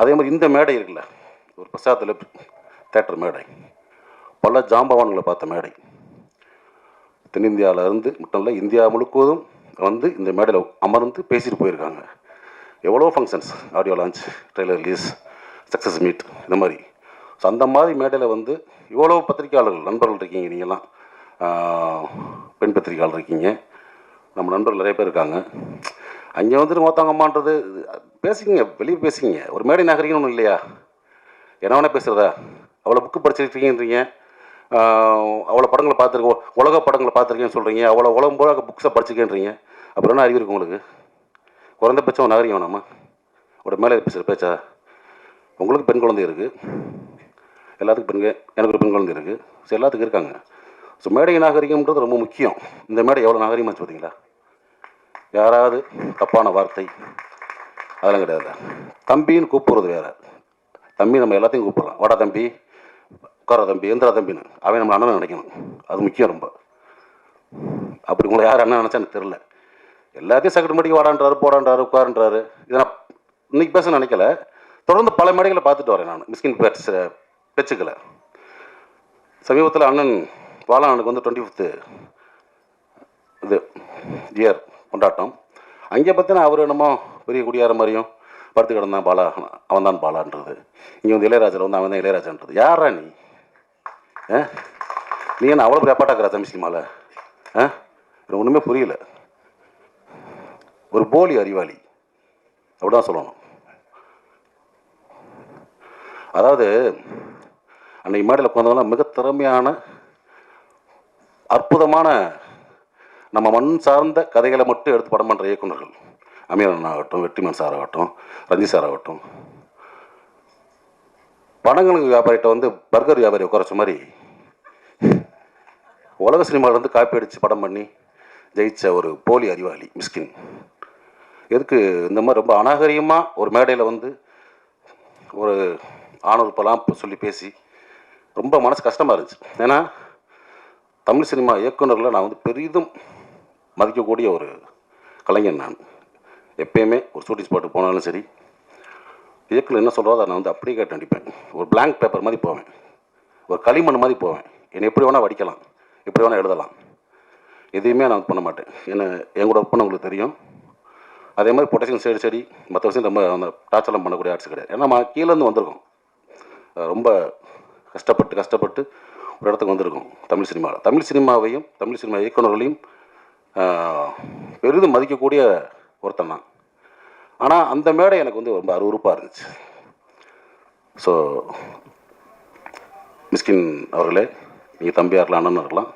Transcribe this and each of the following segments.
அதே மாதிரி இந்த மேடை இருக்குல்ல, ஒரு பிரசாத்தில் தேட்டர் மேடை, பல ஜாம்பவான்களை பார்த்த மேடை. தென்னிந்தியாவில் இருந்து மட்டும் இல்லை, இந்தியா முழுவதும் வந்து இந்த மேடையில் அமர்ந்து பேசிட்டு போயிருக்காங்க. எவ்வளோ functions, audio launch, trailer release, success meet, இந்த மாதிரி. ஸோ அந்த மாதிரி மேடையில் வந்து இவ்வளோ பத்திரிக்கையாளர்கள் நண்பர்கள் இருக்கீங்க. நீங்கள்லாம் பெண் பத்திரிக்கையாளர் இருக்கீங்க, நம்ம நண்பர்கள் நிறைய பேர் இருக்காங்க. அங்கே வந்துட்டு மொத்தங்கம்மான்றது பேசிக்கிங்க, வெளியே பேசிக்கிங்க. ஒரு மேடை நாகரிகம்னு ஒன்றும் இல்லையா? என்ன வேணால் பேசுகிறதா? அவ்வளோ புக்கு படிச்சிருக்கீங்கன்றீங்க, அவ்வளோ படங்களை பார்த்துருக்கோம், உலக படங்களை பார்த்துருக்கேன்னு சொல்கிறீங்க, அவ்வளோ உலகம் போல புக்ஸை படிச்சிருக்கேன்றீங்க. அப்புறம் என்ன அறிவு இருக்குது உங்களுக்கு? குறைந்தபட்சம் நாகரிகம் வேணாமா? ஒரு மேலே பேசுகிற பேச்சா? உங்களுக்கு பெண் குழந்தை இருக்குது, எல்லாத்துக்கும் எனக்கு ஒரு பெண் குழந்தை இருக்குது, ஸோ எல்லாத்துக்கும் இருக்காங்க. ஸோ மேடை நாகரிகம்ன்றது ரொம்ப முக்கியம். இந்த மேடை எவ்வளோ நாகரிகமாக பார்த்தீங்களா? யாராவது தப்பான வார்த்தை அதெல்லாம் கிடையாது. தம்பின்னு கூப்பிட்றது வேறு. தம்பி நம்ம எல்லாத்தையும் கூப்பிட்றோம், வாடா தம்பி, உட்கார தம்பி, எந்திரா தம்பின்னு. அவன் நம்ம அண்ணன் நினைக்கணும், அது முக்கியம் ரொம்ப. அப்படி உங்களை யார் அண்ணன் நினச்சா எனக்கு தெரில. எல்லாத்தையும் சக்கட்டு மடிக்கு வாடான்றாரு, போடான்றாரு, உட்காருன்றாரு. இதை நான் இன்னைக்கு பேச நினைக்கல, தொடர்ந்து பல மேடைகளை பார்த்துட்டு வரேன் நான். மிஸ்கின் பேச்சுக்களை சமீபத்தில் அண்ணன் பாலானுக்கு வந்து 25th இது இயர் கொண்டாட்டம். அங்கே பார்த்தீங்கன்னா அவர் என்னமோ பெரிய குடியார மாதிரியும் படுத்து கிடந்தான் பாலா, அவன் தான் பாலான்றது. இங்கே வந்து இளையராஜில் வந்து அவன் தான் இளையராஜான்றது. யாரா நீ? நீ என்ன அவ்வளோ பெரிய அப்பாட்டாக்குறா தமிழ் சினிமாவில்? எனக்கு ஒன்றுமே புரியல. ஒரு போலி அறிவாளி அப்படிதான் சொல்லணும். அதாவது அன்னைக்கு மேடையில் உட்காந்தவங்களாம் மிக திறமையான அற்புதமான நம்ம மண் சார்ந்த கதைகளை மட்டும் எடுத்து படம் பண்ணுற இயக்குநர்கள். அமீரன் ஆகட்டும், வெற்றிமாறன் சார் ஆகட்டும், ரஞ்சித் சார் ஆகட்டும். படங்களுக்கு வியாபாரிகிட்ட வந்து பர்கர் வியாபாரி உட்காரச்ச மாதிரி உலக சினிமாவில் வந்து காப்பி அடித்து படம் பண்ணி ஜெயிச்ச ஒரு போலி அறிவாளி மிஸ்கின். எதுக்கு இந்த மாதிரி ரொம்ப அநாகரிகமாக ஒரு மேடையில் வந்து ஒரு ஆணுறுப்பெல்லாம் சொல்லி பேசி ரொம்ப மனசு கஷ்டமாக இருந்துச்சு. ஏன்னா தமிழ் சினிமா இயக்குநர்களை நான் வந்து பெரிதும் மதிக்கக்கூடிய ஒரு கலைஞன். நான் எப்பயுமே ஒரு ஷூட்டிங் ஸ்பாட்டுக்கு போனாலும் சரி, இயக்குனர் என்ன சொல்கிறதோ அதை நான் வந்து அப்படியே கேட்டு நடிப்பேன். ஒரு பிளாங்க் பேப்பர் மாதிரி போவேன், ஒரு களிமண் மாதிரி போவேன். என்னை எப்படி வேணால் வடிக்கலாம், எப்படி வேணால் எழுதலாம், எதையுமே நான் பண்ண மாட்டேன். என்ன என் கூட ஒர்க் பண்ண உங்களுக்கு தெரியும். அதே மாதிரி பொட்டேஷன் சரி மற்ற விஷயம் நம்ம அந்த டார்ச்சர்லாம் பண்ணக்கூடிய ஆர்ட்ஸ் கிடையாது. ஏன்னா நம்ம கீழேருந்து வந்திருக்கோம், ரொம்ப கஷ்டப்பட்டு ஒரு இடத்துக்கு வந்திருக்கோம். தமிழ் சினிமாவையும் தமிழ் சினிமா இயக்குநர்களையும் பெரிதும் மதிக்கக்கூடிய ஒருத்தன் தான். ஆனால் அந்த மேடை எனக்கு வந்து ரொம்ப அருவருப்பாக இருந்துச்சு. ஸோ மிஸ்கின் அவர்களே, நீங்கள் தம்பியாக இருக்கலாம், அண்ணன் இருக்கலாம்,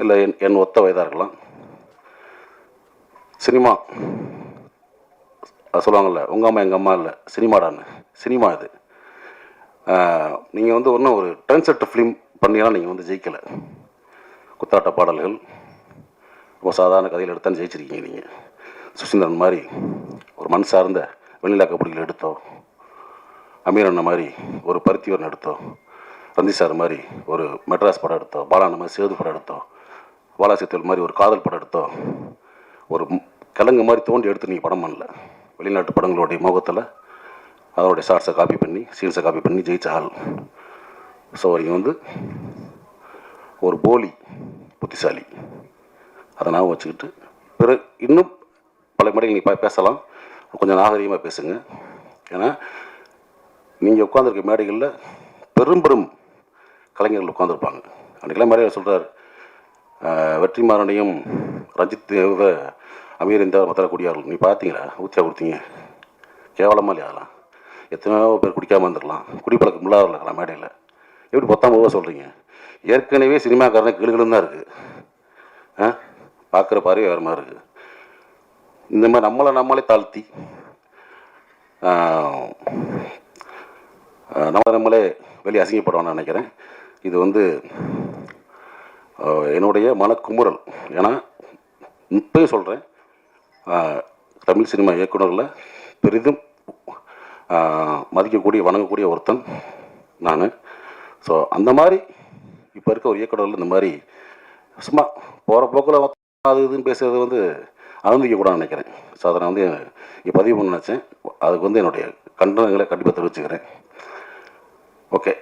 இல்லை என் ஒத்த வயதாக இருக்கலாம். சினிமா அது சொல்லுவாங்கள்ல, உங்கள் அம்மா எங்கள் அம்மா இல்லை சினிமாடான்னு. சினிமா இது. நீங்கள் வந்து ஒன்றும் ஒரு ட்ரெண்ட் செட் ஃபிலிம் பண்ணியெல்லாம் நீங்கள் வந்து ஜெயிக்கலை. குத்தாட்ட பாடல்கள், ரொம்ப சாதாரண கதையில் எடுத்தான்னு ஜெயிச்சிருக்கீங்க. நீங்கள் சுசீந்திரன் மாதிரி ஒரு மண் சார்ந்த வெண்ணிலா கபடிகள் எடுத்தோ, அமீரண்ண மாதிரி ஒரு பருத்திவரன் எடுத்தோ, ரஞ்சித் சார் மாதிரி ஒரு மெட்ராஸ் படம் எடுத்தோ, பாலான மாதிரி சேது படம் எடுத்தோ, பாலாசித்தல் மாதிரி ஒரு காதல் படம் எடுத்தோ, ஒரு கிழங்கு மாதிரி தோண்டி எடுத்து நீங்கள் படம் பண்ணல. வெளிநாட்டு படங்களுடைய முகத்தில் அதனுடைய ஷார்ட்ஸை காப்பி பண்ணி, சீன்ஸை காப்பி பண்ணி ஜெயிச்ச ஆள். ஸோ நீங்கள் வந்து ஒரு போலி புத்திசாலி, அதை நான் வச்சுக்கிட்டு பிறகு இன்னும் பல மேடைகள் நீங்கள் பேசலாம், கொஞ்சம் நாகரிகமாக பேசுங்க. ஏன்னா நீங்கள் உட்காந்துருக்க மேடைகளில் பெரும் கலைஞர்கள் உட்காந்துருப்பாங்க. அன்றைக்கெல்லாம் மேடையில் சொல்கிறார், வெற்றிமாறனையும் ரஞ்சித் தேவ அமீர் இந்த மத்தரக்கூடியார்கள் நீ பார்த்தீங்களா, ஊற்றியா கொடுத்தீங்க, கேவலமாக இல்லையா? அதெல்லாம் எத்தனையோ பேர் குடிக்காமல் இருந்துடலாம், குடிப்பழக்கம் இல்லாத இருக்கலாம். மேடையில் எப்படி 19 சொல்கிறீங்க? ஏற்கனவே சினிமாக்காரனை கிளுகிளுன்னு தான் இருக்குது, பார்க்குற பார்வை வேறு மாதிரி இருக்குது. இந்த மாதிரி நம்மளே தாழ்த்தி நம்மளே வெளியே அசிங்கப்படுவான்னு நினைக்கிறேன். இது வந்து என்னுடைய மனக்குமுறல். ஏன்னா இப்போயும் சொல்கிறேன், தமிழ் சினிமா இயக்குநர்களை பெரிதும் மதிக்கக்கூடிய வணங்கக்கூடிய ஒருத்தன் நான். ஸோ அந்த மாதிரி இப்போ இருக்க ஒரு இயக்குநர்கள் இந்த மாதிரி சும்மா போகிற போக்கில் அது இதுன்னு பேசுகிறது வந்து அனுமதிக்கக்கூடாதுன்னு நினைக்கிறேன். ஸோ அதை நான் வந்து இங்கே பதிவு பண்ண நினச்சேன். அதுக்கு வந்து என்னுடைய கண்டனங்களை கண்டிப்பாக தெரிவிச்சுக்கிறேன். ஓகே.